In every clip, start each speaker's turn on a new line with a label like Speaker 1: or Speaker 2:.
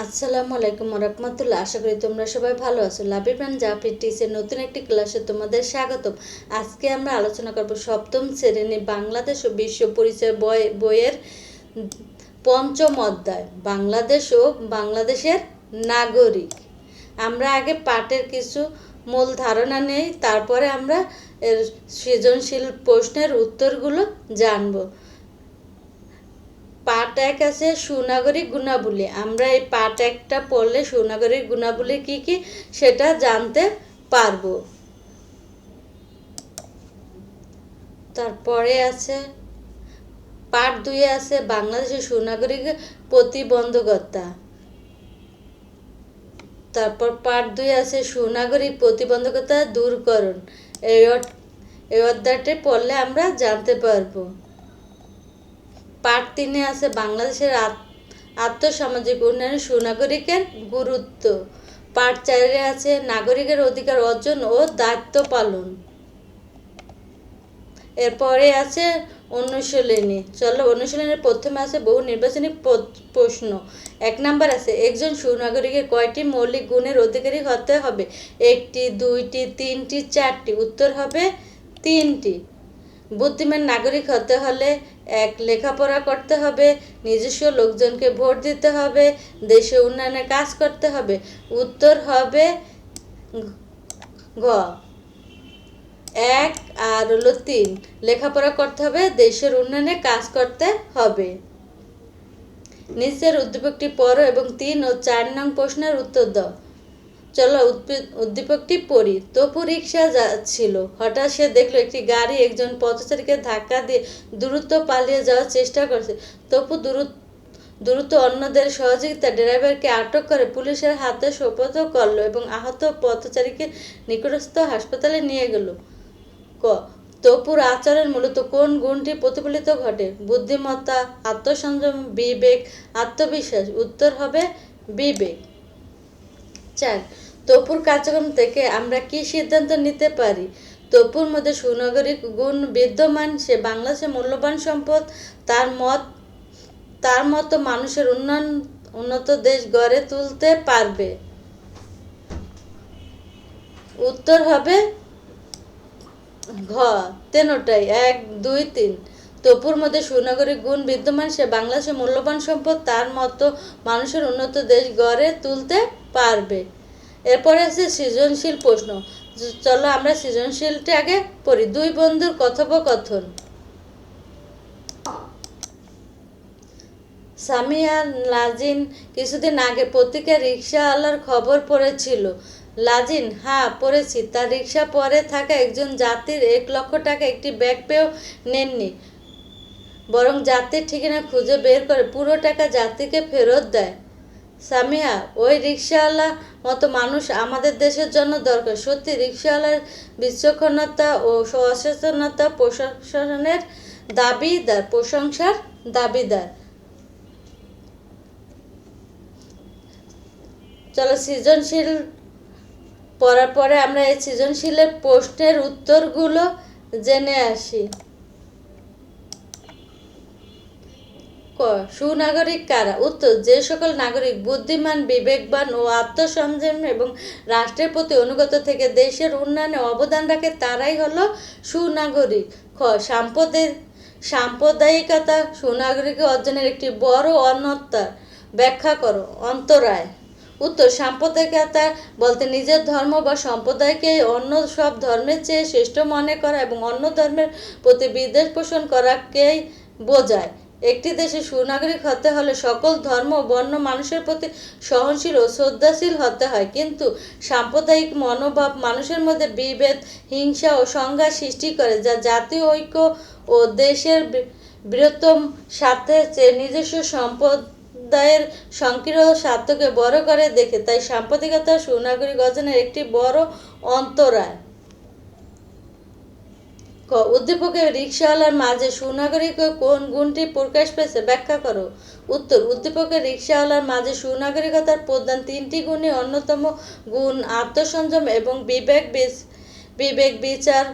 Speaker 1: আসসালামু আলাইকুম রহমতুল্লাহ। আশা করি তোমরা সবাই ভালো আছো। লাবিবান জাফর টিসের নতুন একটি ক্লাসে তোমাদের স্বাগতম। আজকে আমরা আলোচনা করব সপ্তম শ্রেণী বাংলাদেশ ও বিশ্ব পরিচয় বইয়ের পঞ্চম অধ্যায়, বাংলাদেশ ও বাংলাদেশের নাগরিক। আমরা আগে পাঠের কিছু মূল ধারণা নেই, তারপরে আমরা এর সৃজনশীল প্রশ্নের উত্তরগুলো জানব। পার্ট এক আছে সুনাগরিক গুণাবলী। আমরা এই পার্ট একটা পড়লে সুনাগরিক গুণাবলী কি কি সেটা জানতে পারবো। তারপরে আছে পার্ট দুইয়ে আছে বাংলাদেশের সুনাগরিক প্রতিবন্ধকতা। তারপর পার্ট দুই আছে সুনাগরিক প্রতিবন্ধকতা দূরকরণ। এই অধ্যায়টি পড়লে আমরা জানতে পারবো। পার্ট তিনে আছে বাংলাদেশের আর্থসামাজিক উন্নয়নে সুনাগরিকের গুরুত্ব। পার্ট চারে আছে নাগরিকের অধিকার অর্জন ও দায়িত্ব পালন। এরপরে আছে অনুশীলনী। চলো অনুশীলনের প্রথমে আছে বহু নির্বাচনী প্রশ্ন। 1 নাম্বার আছে একজন সুনাগরিকের কয়টি মৌলিক গুণের অধিকারী হতে হবে? 1টি, 2টি, 3টি, 4টি। উত্তর হবে 3টি। বুদ্ধিমান নাগরিক হতে হলে 1 লেখাপড়া করতে হবে, নিজস্ব লোকজনকে ভোট দিতে হবে, দেশের উন্নয়নে কাজ করতে হবে। উত্তর হবে ঘ 1 আর 3, লেখাপড়া করতে হবে, দেশের উন্নয়নে কাজ করতে হবে। নিচের উদ্দীপকটি পড়ো এবং 3 ও 4 নং প্রশ্নের উত্তর দাও। চলো উদ্দীপকটি পড়ি। তপু রিক্সা যাচ্ছিল, হঠাৎ সে দেখলো একটি গাড়ি একজন পথচারীকে ধাক্কা দিয়ে দ্রুত পালিয়ে যাওয়ার চেষ্টা করছে। তপু দ্রুত অন্যদের সহযোগিতা ড্রাইভারকে আটক করে পুলিশের হাতে সোপর্দ করলো এবং আহত পথচারীকে নিকটস্থ হাসপাতালে নিয়ে গেল। ক তপুর আচরণ মূলত কোন গুণটি প্রতিফলিত ঘটে? বুদ্ধিমত্তা, আত্মসংযম, বিবেক, আত্মবিশ্বাস। উত্তর হবে বিবেক। 4 তপুর কার্যক্রম থেকে আমরা কি সিদ্ধান্ত নিতে পারি? তপুর মধ্যে সুনাগরিক গুণ বিদ্যমান, সে বাংলাদেশের মূল্যবান সম্পদ, তার মতো মানুষের উন্নত দেশ গড়ে তুলতে পারবে। উত্তর হবে ঘ 3টাই, 1, 2, 3। তপুর মধ্যে সুনাগরিক গুণ বিদ্যমান, সে বাংলাদেশের মূল্যবান সম্পদ, তার মতো মানুষের উন্নত দেশ গড়ে তুলতে পারবে। এরপরে আছে সৃজনশীল প্রশ্ন। চলো আমরা সৃজনশীলটা আগে পড়ি। 2 বন্ধুর কথোপকথন। সামিয়া লাজিন কিছুদিন আগে পত্রিকায় রিক্সাওয়ালার খবর পড়েছিল। লাজিন: হ্যাঁ পড়েছি। তার রিক্সা পরে থাকা একজন যাত্রীর 1 লক্ষ টাকা একটি ব্যাগ পেয়েও নেননি, বরং যাত্রীর ঠিকানা খুঁজে বের করে পুরো টাকা যাত্রীকে ফেরত দেয়। সামিয়া: ওই রিক্সাওয়ালার মতো মানুষ আমাদের দেশের জন্য দরকার। সত্যি রিক্সাওয়ালার বিচক্ষণতা ও সচেতনতা প্রশংসার দাবিদার। চলো সৃজনশীল পড়ার পরে আমরা এই সৃজনশীলের প্রশ্নের উত্তরগুলো জেনে আসি। সুনাগরিক কারা? উত্তর: যে সকল নাগরিক বুদ্ধিমান, বিবেকবান ও আত্মসংযম এবং রাষ্ট্রের প্রতি অনুগত থেকে দেশের উন্নয়নে অবদান রাখে তারাই হলো সুনাগরিক। খ সাম্প্রদায়িকতা সুনাগরিক অর্জনের একটি বড় অন্তরায় ব্যাখ্যা করো। অন্তরায়। উত্তর: সাম্প্রদায়িকতা বলতে নিজের ধর্ম বা সম্প্রদায়কে অন্য সব ধর্মের চেয়ে শ্রেষ্ঠ মনে করা এবং অন্য ধর্মের প্রতি বিদ্বেষ পোষণ করাকেই বোঝায়। একটি দেশে সুনাগরিক হতে হলে সকল ধর্ম ও বর্ণ মানুষের প্রতি সহনশীল ও শ্রদ্ধাশীল হতে হয়, কিন্তু সাম্প্রদায়িক মনোভাব মানুষের মধ্যে বিভেদ, হিংসা ও সংঘাত সৃষ্টি করে, যা জাতীয় ঐক্য ও দেশের বৃহত্তম স্বার্থের চেয়ে নিজস্ব সম্প্রদায়ের সংকীর্ণ স্বার্থকে বড় করে দেখে। তাই সাম্প্রদায়িকতা সুনাগরিক অর্জনের একটি বড় অন্তরায়। উদ্দীপকের রিক্সাওয়ালার মাঝে সুনাগরিক কোন গুণটি প্রকাশ পেয়েছে ব্যাখ্যা করো। উত্তর: উদ্দীপকের রিক্সাওয়ালার মাঝে সুনাগরিকতার প্রধান 3টি গুণই অন্যতম গুণ আত্মসংযম এবং বিবেক বিচার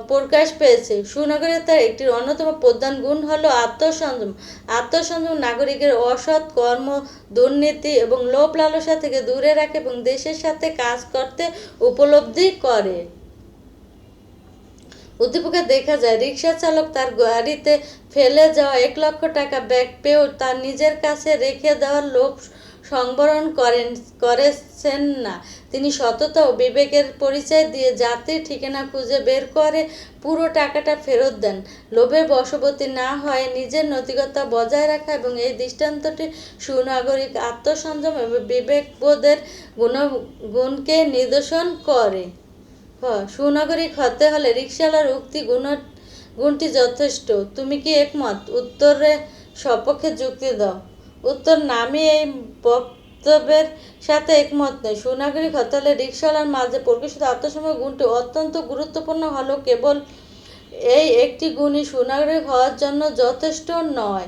Speaker 1: প্রকাশ পেয়েছে। সুনাগরিকতার একটি অন্যতম প্রধান গুণ হলো আত্মসংযম। আত্মসংযম নাগরিকের অসৎ কর্ম, দুর্নীতি এবং লোভ লালসা থেকে দূরে রাখে এবং দেশের সাথে কাজ করতে উপলব্ধি করে। উদ্দীপকে দেখা যায় রিক্সা চালক তার গাড়িতে ফেলে যাওয়া 1,00,000 টাকা ব্যাগ পেয়েও তার নিজের কাছে রেখে দেওয়ার লোভ সংবরণ করেছেন না। তিনি সততা ও বিবেকের পরিচয় দিয়ে যাত্রীর ঠিকানা খুঁজে বের করে পুরো টাকাটা ফেরত দেন। লোভের বশবর্তী না হয়ে নিজের নৈতিকতা বজায় রাখা এবং এই দৃষ্টান্তটি সুনাগরিক আত্মসংযম এবং বিবেকবোধের গুণকে নিদর্শন করে। সুনাগরিক হতে হলে রিকশাওয়ালার উক্তি গুণটি যথেষ্ট। তুমি কি একমত? উত্তরে সপক্ষে যুক্তি দাও। উত্তর, না, আমি এই বক্তব্যের সাথে একমত নই। সুনাগরিক হতে হলে রিকশাওয়ালার মাঝে প্রকাশিত আত্মসংযম গুণটি অত্যন্ত গুরুত্বপূর্ণ হলেও কেবল এই একটি গুণই সুনাগরিক হওয়ার জন্য যথেষ্ট নয়।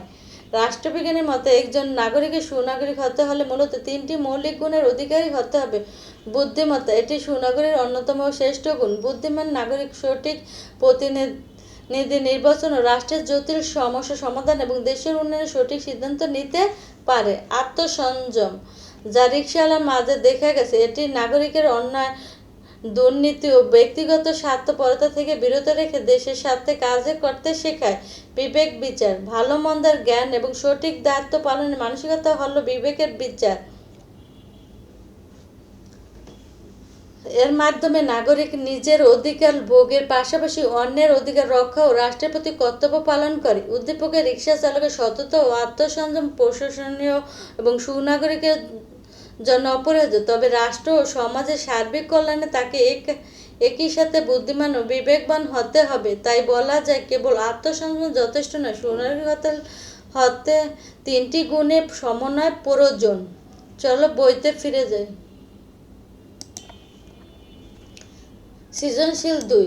Speaker 1: রাষ্ট্রবিজ্ঞানীর মতে একজন নাগরিকের সুনাগরিক হতে হলে মূলত 3টি মৌলিক গুণের অধিকারী হতে হবে। বুদ্ধিমত্তা, এটি সুনাগরিকের অন্যতম শ্রেষ্ঠ গুণ। বুদ্ধিমান নাগরিক সঠিক প্রতিনিধি নির্বাচন ও রাষ্ট্রের জটিল সমস্যা সমাধান এবং দেশের উন্নয়নে সঠিক সিদ্ধান্ত নিতে পারে। আত্মসংযম, যা রিকশাওয়ালার মাঝে দেখা গেছে, এটি নাগরিকের অন্যায়, দুর্নীতি ও ব্যক্তিগত স্বার্থপরতা থেকে বিরত রেখে দেশের স্বার্থে কাজ করতে শেখায়। বিবেক বিচার, ভালো মন্দের জ্ঞান এবং সঠিক দায়িত্ব পালনের মানসিকতা হলো বিবেকের বিচার। এর মাধ্যমে নাগরিক নিজের অধিকার ভোগের পাশাপাশি অন্যের অধিকার রক্ষা ও রাষ্ট্রের প্রতি কর্তব্য পালন করে। উদ্দীপকের রিকশা চালকের সততা ও আত্মসংযম প্রশংসনীয় এবং সুনাগরিকের জন্য অপরিহার্য, তবে রাষ্ট্র ও সমাজের সার্বিক কল্যাণে তাকে একই সাথে বুদ্ধিমান ও বিবেকবান হতে হবে। তাই বলা যায় কেবল আত্মসংযম যথেষ্ট নয়, সুনাগরিক হতে 3টি গুণের সমন্বয় প্রয়োজন। চলো বইতে ফিরে যাই। সৃজনশীল 2।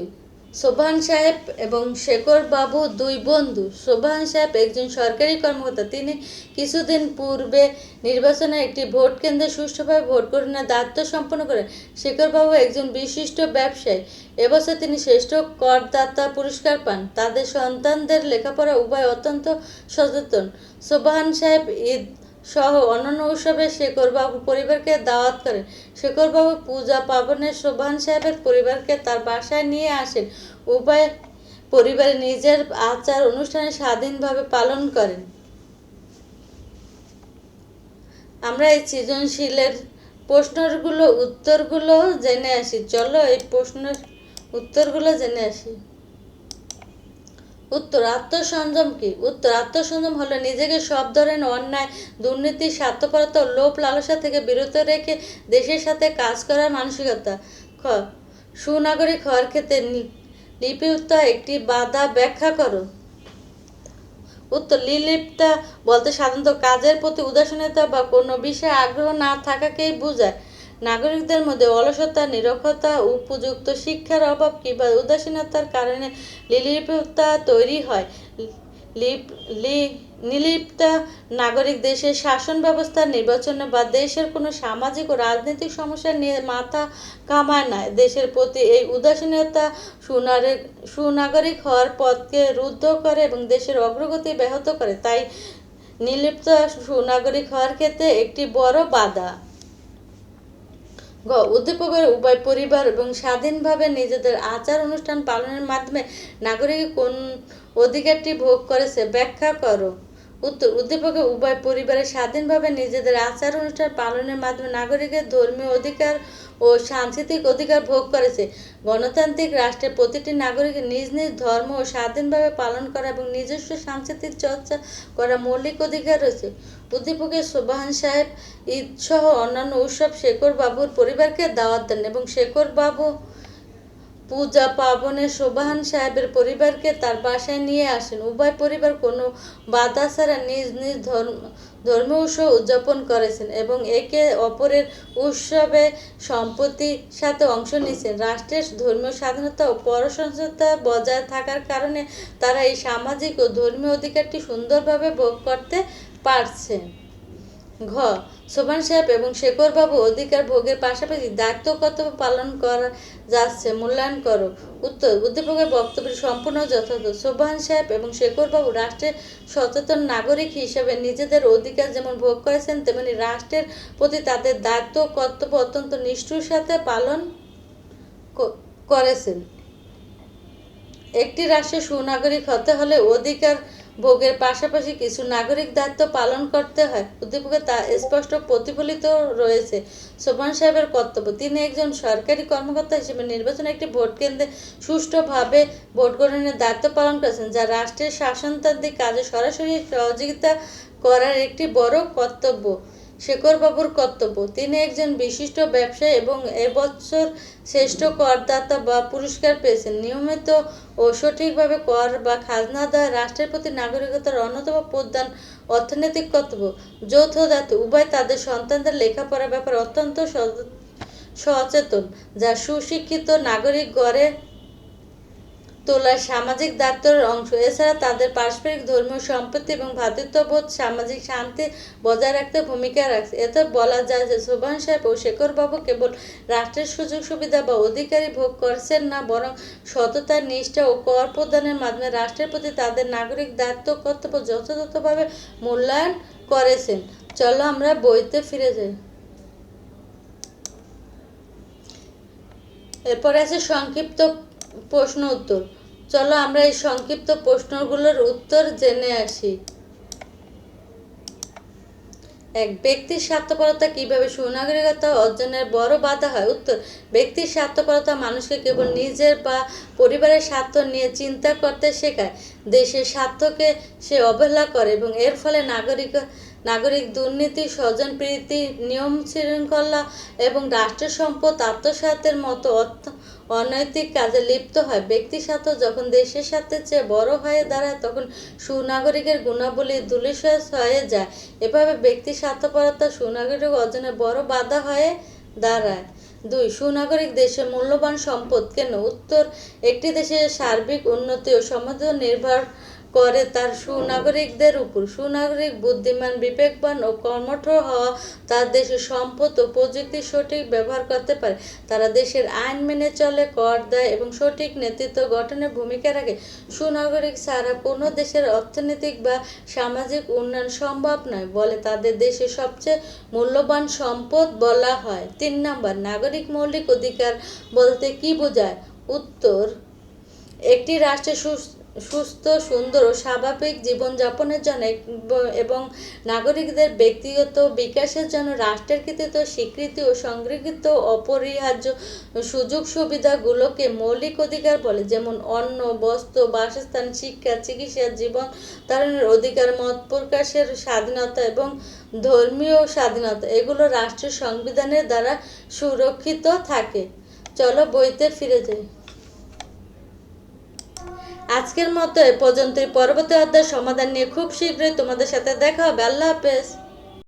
Speaker 1: সোবহান সাহেব এবং শেখর বাবু দুই বন্ধু। সোবহান সাহেব একজন সরকারি কর্মকর্তা। তিনি কিছুদিন পূর্বে নির্বাচনে একটি ভোট কেন্দ্রে সুষ্ঠুভাবে ভোট গ্রহণের দায়িত্ব সম্পন্ন করেন। শেখর বাবু একজন বিশিষ্ট ব্যবসায়ী। এবছর তিনি শ্রেষ্ঠ করদাতা পুরস্কার পান। তাদের সন্তানদের লেখাপড়া উভয় অত্যন্ত সচেতন। সোবহান সাহেব ঈদ সহ অন্যান্য উৎসবে শেখরবাবুর পরিবারকে দাওয়াত করেন। শেখরবাবু পূজা পার্বণে সোবহান সাহেবের পরিবারকে তার বাসায় নিয়ে আসেন। উভয় পরিবার নিজের আচার অনুষ্ঠানে স্বাধীনভাবে পালন করেন। আমরা এই সৃজনশীলের উত্তরগুলো জেনে আসি। চলো এই প্রশ্নের উত্তরগুলো জেনে আসি। উত্তর, আত্মসংযম কি? উত্তর, আত্মসংযম হলো নিজেকে সব ধরনের অন্যায়, দুর্নীতি, স্বার্থপরতা ও লোভ লালসা থেকে বিরত রেখে দেশের সাথে কাজ করার মানসিকতা। খ, সুনাগরিক হওয়ার ক্ষেত্রে লিপিবদ্ধতা একটি বাধা ব্যাখ্যা করো। উত্তর, লিপ্তা বলতে সাধারণত কাজের প্রতি উদাসীনতা বা কোনো বিষয়ে আগ্রহ না থাকাকেই বোঝায়। নাগরিকদের মধ্যে অলসতা, নিরক্ষরতা, উপযুক্ত শিক্ষার অভাব কিংবা উদাসীনতার কারণে লিপ্ততা তৈরি হয়। নির্লিপ্ত নাগরিক দেশের শাসন ব্যবস্থা, নির্বাচন বা দেশের কোনো সামাজিক ও রাজনৈতিক সমস্যা নিয়ে মাথা ঘামায় না। দেশের প্রতি এই উদাসীনতা সুনাগরিক হওয়ার পথকে রুদ্ধ করে এবং দেশের অগ্রগতি ব্যাহত করে। তাই নির্লিপ্ত সুনাগরিক হওয়ার ক্ষেত্রে একটি বড় বাধা। গ, উদ্দীপকের উভয় পরিবার এবং স্বাধীনভাবে নিজেদের আচার অনুষ্ঠান পালনের মাধ্যমে নাগরিক কোন অধিকারটি ভোগ করেছে ব্যাখ্যা করো। উত্তর, উদ্দীপকের উভয় পরিবারের স্বাধীনভাবে নিজেদের আচার অনুষ্ঠান পালনের মাধ্যমে নাগরিকের ধর্মীয় অধিকার ও সাংস্কৃতিক অধিকার ভোগ করেছে। গণতান্ত্রিক রাষ্ট্রের প্রতিটি নাগরিকের নিজ নিজ ধর্ম ও স্বাধীনভাবে পালন করা এবং নিজস্ব সাংস্কৃতিক চর্চা করা মৌলিক অধিকার রয়েছে। উদ্দীপকের সোবহান সাহেব ঈদ সহ অন্যান্য উৎসব শেখর বাবুর পরিবারকে দাওয়াত দেন এবং শেখর বাবু পূজা পার্বণে সোবহান সাহেবের পরিবারকে তার বাসায় নিয়ে আসেন। উভয় পরিবার কোনো বাধা ছাড়া নিজ নিজ ধর্মীয় উৎসব উদযাপন করেছেন এবং একে অপরের উৎসবে সম্প্রীতির সাথে অংশ নিয়েছেন। রাষ্ট্রের ধর্মীয় স্বাধীনতা ও পরসংস্কৃতি বজায় থাকার কারণে তারা এই সামাজিক ও ধর্মীয় অধিকারটি সুন্দরভাবে ভোগ করতে পারছে। ঘ সোবহান সাহেব এবং শেখর বাবু অধিকার ভোগের পাশাপাশি দায়িত্ব কর্তব্য পালন করা যাচ্ছে মূল্যায়ন করো। উত্তর উদ্দীপকের বক্তব্য সম্পূর্ণ যথার্থ। সোবহান সাহেব এবং শেখর বাবু রাষ্ট্রের সচেতন নাগরিক হিসেবে নিজেদের অধিকার যেমন ভোগ করেছেন, তেমনি রাষ্ট্রের প্রতি তাদের দায়িত্ব ও কর্তব্য অত্যন্ত নিষ্ঠুর সাথে পালন করেছেন। একটি রাষ্ট্রের সুনাগরিক হতে হলে অধিকার ভোগের পাশাপাশি কিছু নাগরিক দায়িত্ব পালন করতে হয়। উদ্দীপকে তা স্পষ্ট প্রতিফলিত রয়েছে। সোবহান সাহেবের কর্তব্য, তিনি একজন সরকারি কর্মকর্তা হিসেবে নির্বাচনে একটি ভোট কেন্দ্রে সুষ্ঠুভাবে ভোট গ্রহণের দায়িত্ব পালন করেছেন, যা রাষ্ট্রের শাসনতান্ত্রিক কাজে সরাসরি সহযোগিতা করার একটি বড় কর্তব্য। শেখর বাবুর কর্তব্য, তিনি একজন বিশিষ্ট ব্যবসায়ী এবং এবছর শ্রেষ্ঠ করদাতা বা পুরস্কার পেয়েছেন। নিয়মিত ও সঠিকভাবে কর বা খাজনা দেওয়া রাষ্ট্রের প্রতি নাগরিকতার অন্যতম প্রধান অর্থনৈতিক কর্তব্য। যৌথ দায়িত্ব, উভয় তাদের সন্তানদের লেখাপড়ার ব্যাপারে অত্যন্ত সচেতন, যা সুশিক্ষিত নাগরিক গড়ে তোলার সামাজিক দায়িত্বের অংশ। এছাড়া তাদের পারস্পরিক ধর্মীয় সম্পত্তি এবং ভ্রাতৃত্ববোধ সামাজিক শান্তি বজায় রাখতে ভূমিকা রাখছে। এতে বলা যায় যে সোবহান সাহেব ও শেখর বাবু কেবল রাষ্ট্রের সুযোগ সুবিধা বা অধিকারী ভোগ করছেন না, বরং সততা, নিষ্ঠা ও কর প্রদানের মাধ্যমে রাষ্ট্রের প্রতি তাদের নাগরিক দায়িত্ব কর্তব্য যথাযথভাবে মূল্যায়ন করেছেন। চলো আমরা বইতে ফিরে যাই। এরপরে আছে সংক্ষিপ্ত প্রশ্ন উত্তর। চলো আমরা এই সংক্ষিপ্ত প্রশ্নগুলোর উত্তর জেনে আসি। এক, ব্যক্তির স্বার্থপরতা কিভাবে সুনাগরিকতা অর্জনের বড় বাধা হয়? উত্তর, ব্যক্তির স্বার্থপরতা মানুষকে কেবল নিজের বা পরিবারের স্বার্থ নিয়ে চিন্তা করতে শেখায়। দেশের স্বার্থকে সে অবহেলা করে এবং এর ফলে নাগরিক দুর্নীতি, স্বজনপ্রীতি, নিয়ম শৃঙ্খলা এবং রাষ্ট্রের সম্পদ আত্মসাতের মতো অনৈতিক কাজে লিপ্ত হয়। ব্যক্তি স্বার্থ যখন দেশের স্বার্থের চেয়ে বড় হয়ে দাঁড়ায়, তখন সুনাগরিকের গুণাবলী ধূলিসাৎ হয়ে যায়। এভাবে ব্যক্তি স্বার্থপরতা সুনাগরিক অর্জনের বড় বাধা হয়ে দাঁড়ায়। 2, সুনাগরিক দেশের মূল্যবান সম্পদ কেন? উত্তর, একটি দেশের সার্বিক উন্নতি ও সমৃদ্ধি নির্ভর করে তার সুনাগরিকদের উপর। সুনাগরিক বুদ্ধিমান, বিবেকবান ও কর্মঠ হওয়া, তার দেশের সম্পদ ও প্রযুক্তির সঠিক ব্যবহার করতে পারে। তারা দেশের আইন মেনে চলে, কর দেয় এবং সঠিক নেতৃত্ব গঠনে ভূমিকা রাখে। সুনাগরিক ছাড়া কোনো দেশের অর্থনৈতিক বা সামাজিক উন্নয়ন সম্ভব নয় বলে তাদের দেশের সবচেয়ে মূল্যবান সম্পদ বলা হয়। 3 নম্বর, নাগরিক মৌলিক অধিকার বলতে কি বোঝায়? উত্তর, একটি রাষ্ট্রের সুস্থ, সুন্দর ও স্বাভাবিক জীবনযাপনের জন্য এবং নাগরিকদের ব্যক্তিগত বিকাশের জন্য রাষ্ট্রের কৃতিত্ব, স্বীকৃতি ও সংরক্ষিত অপরিহার্য সুযোগ সুবিধাগুলোকে মৌলিক অধিকার বলে, যেমন অন্ন, বস্ত্র, বাসস্থান, শিক্ষা, চিকিৎসা, জীবন ধারণের অধিকার, মত প্রকাশের স্বাধীনতা এবং ধর্মীয় স্বাধীনতা। এগুলো রাষ্ট্রের সংবিধানের দ্বারা সুরক্ষিত থাকে। চলো বইতে ফিরে যাই। আজকের মতো এ পর্যন্তই। পরবর্তী অধ্যায়ের সমাধান নিয়ে খুব শীঘ্রই তোমাদের সাথে দেখা হবে। আল্লাহ হাফেজ।